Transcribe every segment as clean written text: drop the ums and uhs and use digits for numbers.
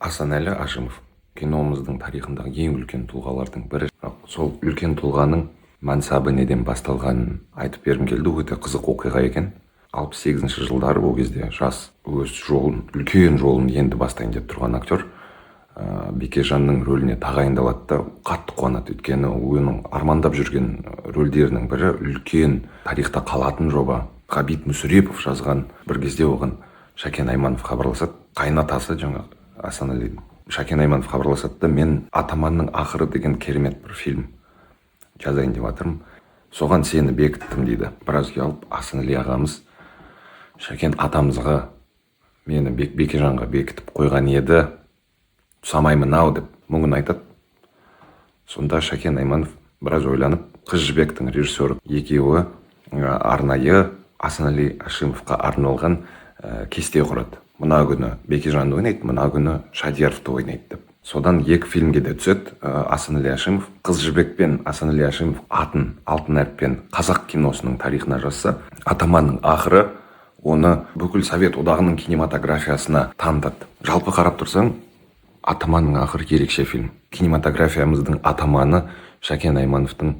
Асанәлі Әшімов киномыздың тарихындағы ең үлкен тұлғалардың бірі. Сол үлкен тұлғаның мансабы неден басталғанын айтып бергім келді. Өте қызық оқиға екен. 68-ші жылдары ол кезде жас өз жолын, үлкен жолын енді бастайын деп тұрған актер Бекежанның рөліне тағайындалады да қатты қуанады. Өйткені оның армандап жүрген рөлдерінің бірі үлкен тарихта қалатын жоба. Ғабит Мүсірепов жазған. Бір кезде оған Шәкен Айманов хабарласады. Қайнатасы жаңа Асанәлі. Шәкен Айманов хабарласады да, мен Атаманның ақыры деген керемет бір фильм жазайын деп жатырмын. Соған сені бекіттім дейді. Біраз ұялып Асанәлі ағамыз Шәкен атамызға мені Бекежанға бекітіп қойған еді, ұсамаймын ау деп мұңын айтады. Сонда Шәкен Айманов біраз ойланып, Қыз жібектің режиссері екеуі арнайы Асанәлі Әшімовқа арналған кесте құрады. Мына күні Бекежанды ойнайды, мына күні Шадияровты ойнайды деп. Содан екі фильмге де түседі. Асанәлі Әшімов Қыз жібек пен Асанәлі Әшімов атын алтын әріппен қазақ киносының тарихына жазса, Атаманның ақыры оны бүкіл Совет одағының кинематографиясына танытады. Жалпы қарап тұрсаң, Атаманның ақыры ерекше фильм. Кинематографиямыздың атаманы Шәкен Аймановтың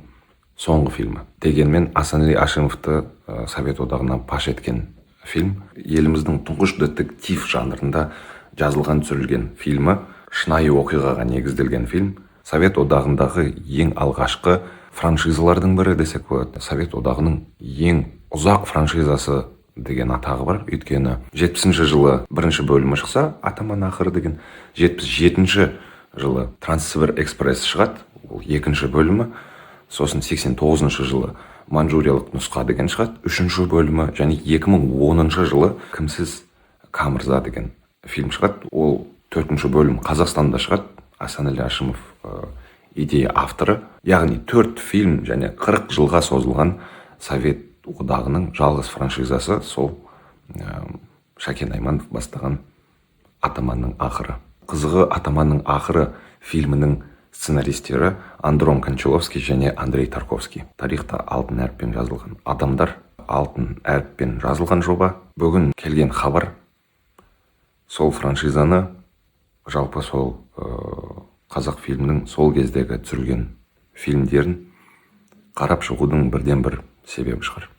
соңғы фильмі. Дегенмен Асанәлі Әшімовты Совет одағына паш еткен фильм. Еліміздің тұңғыш детектив жанрында жазылған, түсірілген фильмі. Шынайы оқиғаға негізделген фильм. Совет одағындағы ең алғашқы франшизалардың бірі десек болады. Совет одағының ең ұзақ франшизасы деген атағы бар. Өйткені 70-ші жылы бірінші бөлімі шықса, Атаман ақыры деген, 77-ші жылы Транссібір экспресс шығады, ол екінші бөлімі. Сосын 89-ші жылы Манчжуриялық нұсқа деген шығады, үшінші бөлімі. Және 2010-ші жылы Кімсіз Камырза деген фильм шығады. Ол төртінші бөлім Қазақстанда шығады. Асанәлі Әшімов идея авторы. Яғни 4 фильм және 40 жылға созылған Совет одағының жалғыз франшизасы сол Шәкен Айманов бастаған Атаманның ақыры. Қызығы, Атаманның ақыры фильмінің сценаристері Андрон Кончаловский және Андрей Тарковский. Тарихта алтын әріппен жазылған адамдар, алтын әріппен жазылған жоба. Бүгін келген хабар сол франшизаны, жалпы сол қазақ фильмінің сол кездегі түсірілген фильмдерін қарап шығудың бірден бір себебі шығар.